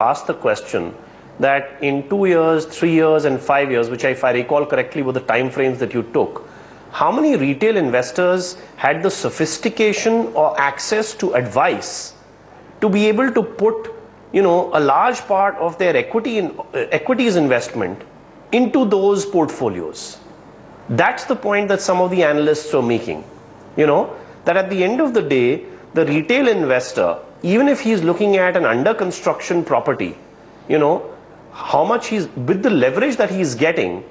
asked the question that in 2 years, 3 years and 5 years, which if I recall correctly were the time frames that you took, how many retail investors had the sophistication or access to advice to be able to put, a large part of their equities investment into those portfolios? That's the point that some of the analysts are making, that at the end of the day, the retail investor, even if he's looking at an under construction property, how much he's, with the leverage that he's getting,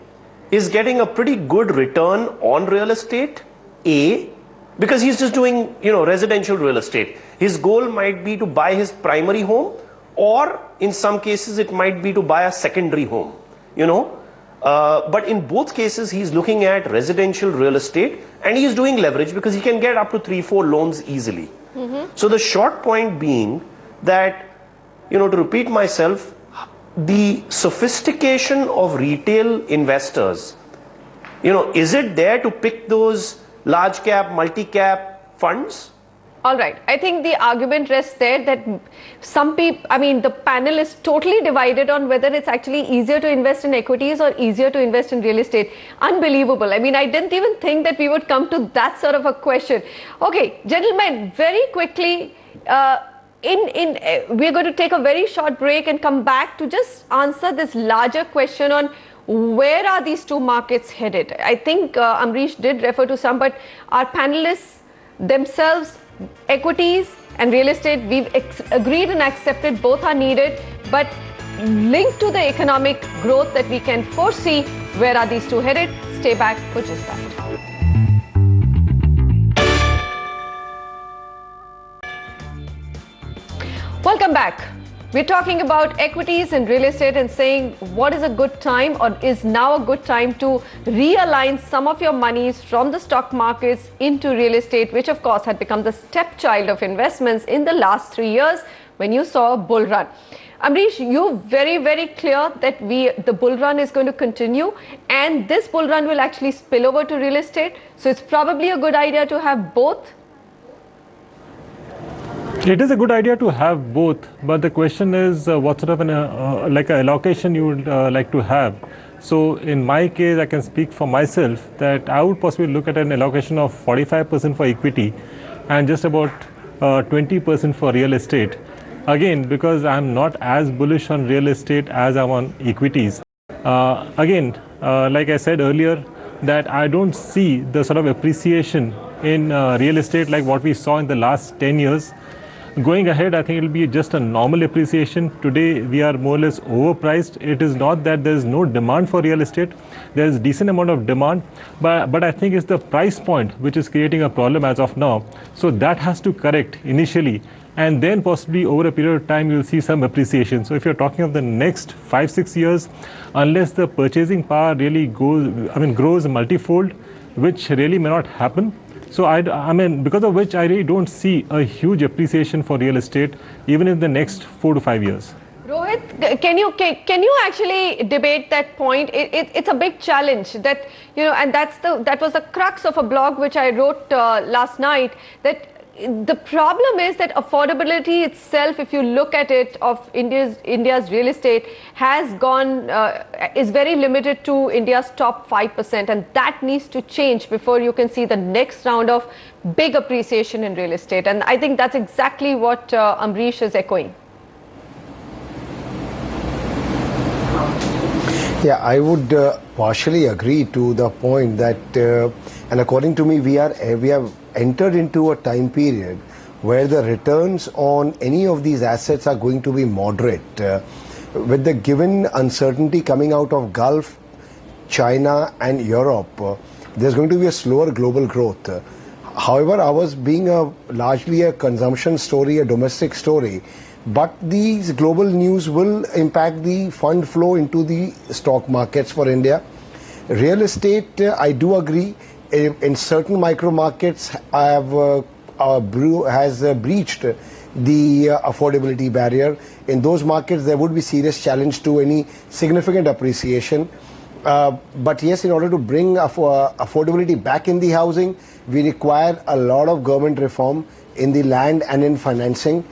is getting a pretty good return on real estate, because he's just doing, residential real estate. His goal might be to buy his primary home, or in some cases it might be to buy a secondary home, but in both cases he's looking at residential real estate, and he's doing leverage because he can get up to 3-4 loans easily. So the short point being that, to repeat myself, the sophistication of retail investors, is it there to pick those large cap, multi-cap funds? All right. I think the argument rests there that some people, the panel is totally divided on whether it's actually easier to invest in equities or easier to invest in real estate. Unbelievable. I didn't even think that we would come to that sort of a question. Okay, gentlemen, very quickly, we're going to take a very short break and come back to just answer this larger question on where are these two markets headed. I think Amrish did refer to some, but our panelists themselves, equities and real estate, we've agreed and accepted both are needed, but linked to the economic growth that we can foresee, where are these two headed? Stay back for just that. Welcome back. We're talking about equities and real estate and saying what is a good time, or is now a good time to realign some of your monies from the stock markets into real estate, which of course had become the stepchild of investments in the last 3 years when you saw a bull run. Amrish, you're very, very clear that the bull run is going to continue, and this bull run will actually spill over to real estate. So it's probably a good idea to have both. It is a good idea to have both, but the question is what sort of an allocation you would like to have. So in my case, I can speak for myself that I would possibly look at an allocation of 45% for equity and just about 20% for real estate. Again, because I'm not as bullish on real estate as I'm on equities. Like I said earlier, that I don't see the sort of appreciation in real estate like what we saw in the last 10 years. Going ahead, I think it will be just a normal appreciation. Today, we are more or less overpriced. It is not that there is no demand for real estate. There is a decent amount of demand, but I think it's the price point which is creating a problem as of now. So that has to correct initially, and then possibly over a period of time, you'll see some appreciation. So if you're talking of the next 5-6 years, unless the purchasing power really grows multifold, which really may not happen. So because of which I really don't see a huge appreciation for real estate even in the next 4 to 5 years. Rohit, can you actually debate that point? It's a big challenge that, and that was the crux of a blog which I wrote last night, that the problem is that affordability itself, if you look at it, of India's real estate has gone, is very limited to India's top 5%, and that needs to change before you can see the next round of big appreciation in real estate. And I think that's exactly what Amrish is echoing. Yeah, I would partially agree to the point that, and according to me, we have entered into a time period where the returns on any of these assets are going to be moderate. With the given uncertainty coming out of Gulf, China and Europe, there's going to be a slower global growth. However, ours being largely a consumption story, a domestic story, but these global news will impact the fund flow into the stock markets for India. Real estate, I do agree, in certain micro markets has breached the affordability barrier. In those markets, there would be serious challenge to any significant appreciation. But yes, in order to bring affordability back in the housing, we require a lot of government reform in the land and in financing.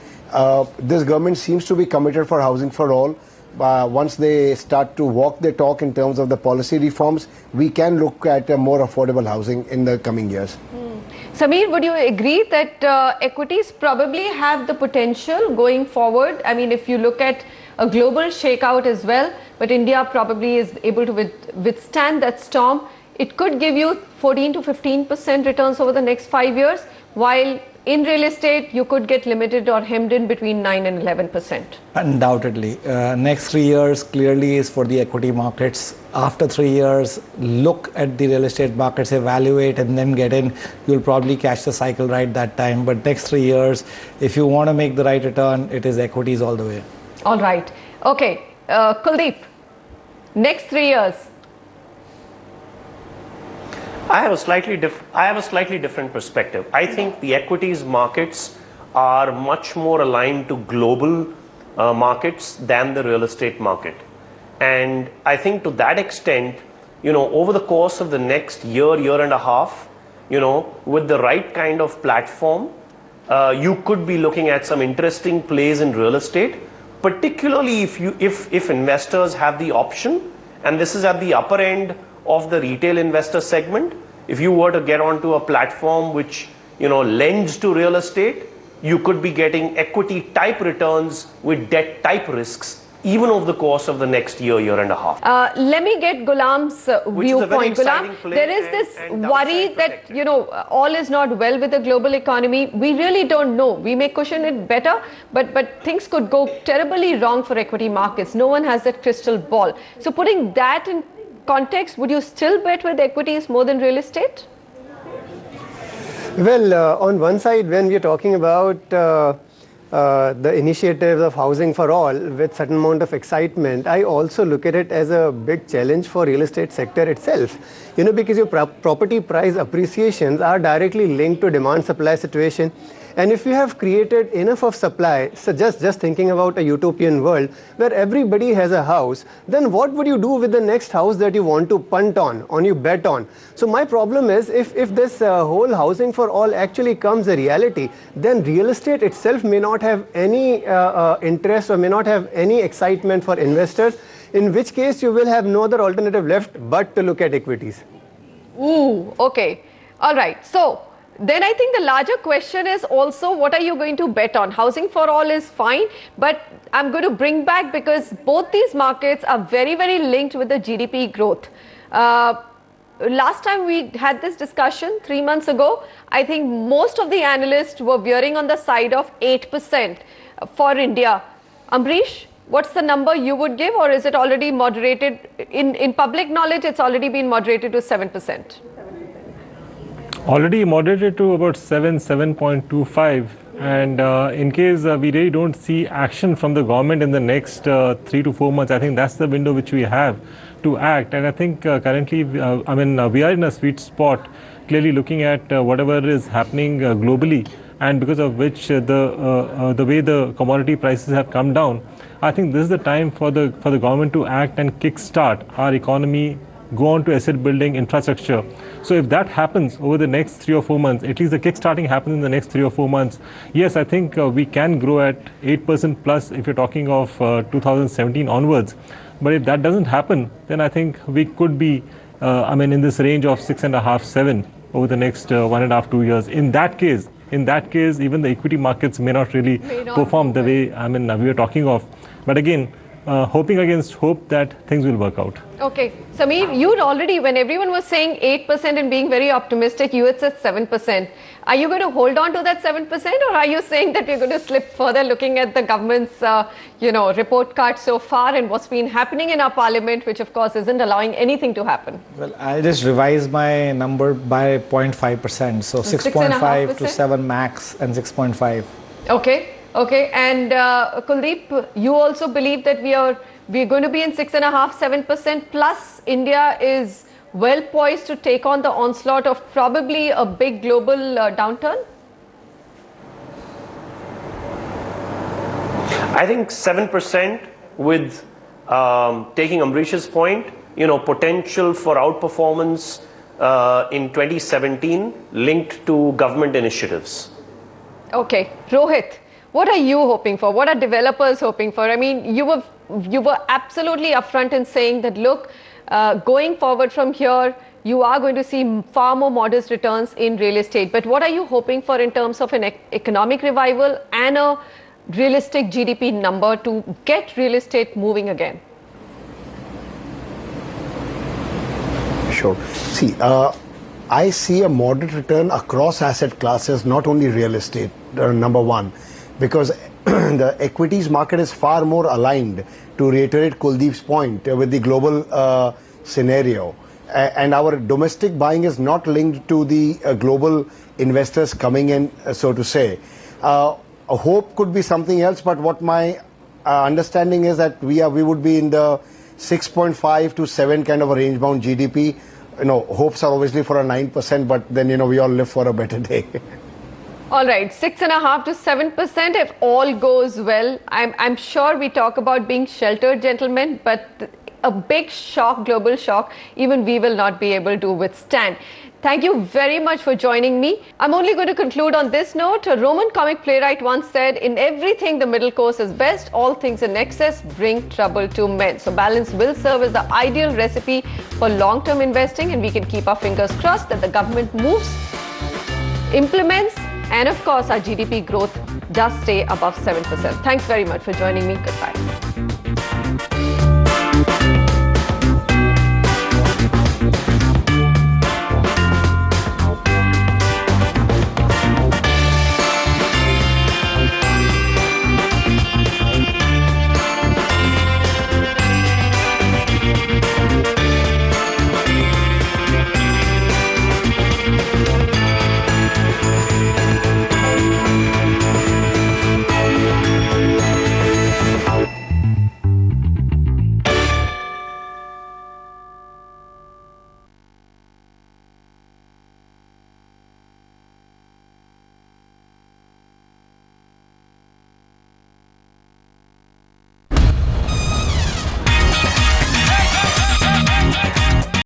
this government seems to be committed for housing for all. Once they start to walk their talk in terms of the policy reforms, we can look at a more affordable housing in the coming years. Sameer, would you agree that equities probably have the potential going forward? I mean, if you look at a global shakeout as well, but India probably is able to withstand that storm. It could give you 14 to 15% returns over the next 5 years, while in real estate, you could get limited or hemmed in between 9 and 11%. Undoubtedly. Next 3 years clearly is for the equity markets. After 3 years, look at the real estate markets, evaluate and then get in. You'll probably catch the cycle right that time. But next 3 years, if you want to make the right return, it is equities all the way. All right. Okay. Kuldeep, next 3 years. I have a slightly different perspective. I think the equities markets are much more aligned to global markets than the real estate market. And I think to that extent, over the course of the next year and a half, with the right kind of platform, you could be looking at some interesting plays in real estate, particularly if investors have the option, and this is at the upper end of the retail investor segment. If you were to get onto a platform which lends to real estate, you could be getting equity type returns with debt type risks even over the course of the next year and a half. Let me get Ghulam's viewpoint. Ghulam, there is this worry that all is not well with the global economy. We really don't know. We may cushion it better, but things could go terribly wrong for equity markets. No one has that crystal ball. So putting that in context, would you still bet with equities more than real estate? Well, on one side, when we are talking about the initiatives of housing for all with certain amount of excitement, I also look at it as a big challenge for real estate sector itself. Because your property price appreciations are directly linked to demand supply situation. And if you have created enough of supply, so just thinking about a utopian world where everybody has a house, then what would you do with the next house that you want to punt on you bet on? So my problem is if this whole housing for all actually comes a reality, then real estate itself may not have any interest or may not have any excitement for investors, in which case you will have no other alternative left but to look at equities. Ooh, okay. All right. So then I think the larger question is also, what are you going to bet on? Housing for all is fine, but I'm going to bring back, because both these markets are very, very linked with the GDP growth. Last time we had this discussion 3 months ago, I think most of the analysts were veering on the side of 8% for India. Ambrish, what's the number you would give, or is it already moderated? In public knowledge, it's already been moderated to 7%. Already moderated to about 7.25, and in case we really don't see action from the government in the next 3 to 4 months, I think that's the window which we have to act. And I think currently, we are in a sweet spot, clearly looking at whatever is happening globally, and because of which the way the commodity prices have come down, I think this is the time for the government to act and kickstart our economy, go on to asset building, infrastructure. So if that happens over the next 3 or 4 months, at least the kickstarting happens in the next 3 or 4 months, yes, I think we can grow at 8% plus if you're talking of 2017 onwards. But if that doesn't happen, then I think we could be, in this range of 6.5, 7 over the next 1.5, 2 years. In that case, even the equity markets may not really perform the way we are talking of. But again, hoping against hope that things will work out. Okay. Sameer, you'd already, when everyone was saying 8% and being very optimistic, you had said 7%. Are you going to hold on to that 7%, or are you saying that we're going to slip further, looking at the government's, report card so far and what's been happening in our parliament, which of course isn't allowing anything to happen? Well, I just revised my number by 0.5%. So 6.5 to 7 max and 6.5. Okay. Okay, and Kuldeep, you also believe that we're going to be in 6.5, 7%, plus India is well poised to take on the onslaught of probably a big global downturn? I think 7% with, taking Ambrish's point, potential for outperformance in 2017 linked to government initiatives. Okay, Rohit, What are you hoping for? What are developers hoping for? I mean, you were absolutely upfront in saying that, look, going forward from here, you are going to see far more modest returns in real estate. But what are you hoping for in terms of an economic revival and a realistic GDP number to get real estate moving again? Sure. See, I see a moderate return across asset classes, not only real estate, number one, because the equities market is far more aligned, to reiterate Kuldeep's point, with the global scenario. And our domestic buying is not linked to the global investors coming in, so to say. A hope could be something else, but what my understanding is that we would be in the 6.5 to 7 kind of a range bound GDP. Hopes are obviously for a 9%, but then, we all live for a better day. All right, 6.5 to 7% if all goes well. I'm sure we talk about being sheltered, gentlemen, but a big shock, global shock, even we will not be able to withstand. Thank you very much for joining me. I'm only going to conclude on this note. A Roman comic playwright once said, in everything the middle course is best, all things in excess bring trouble to men. So balance will serve as the ideal recipe for long-term investing, and we can keep our fingers crossed that the government moves, implements, and of course our GDP growth does stay above 7%. Thanks very much for joining me. Goodbye.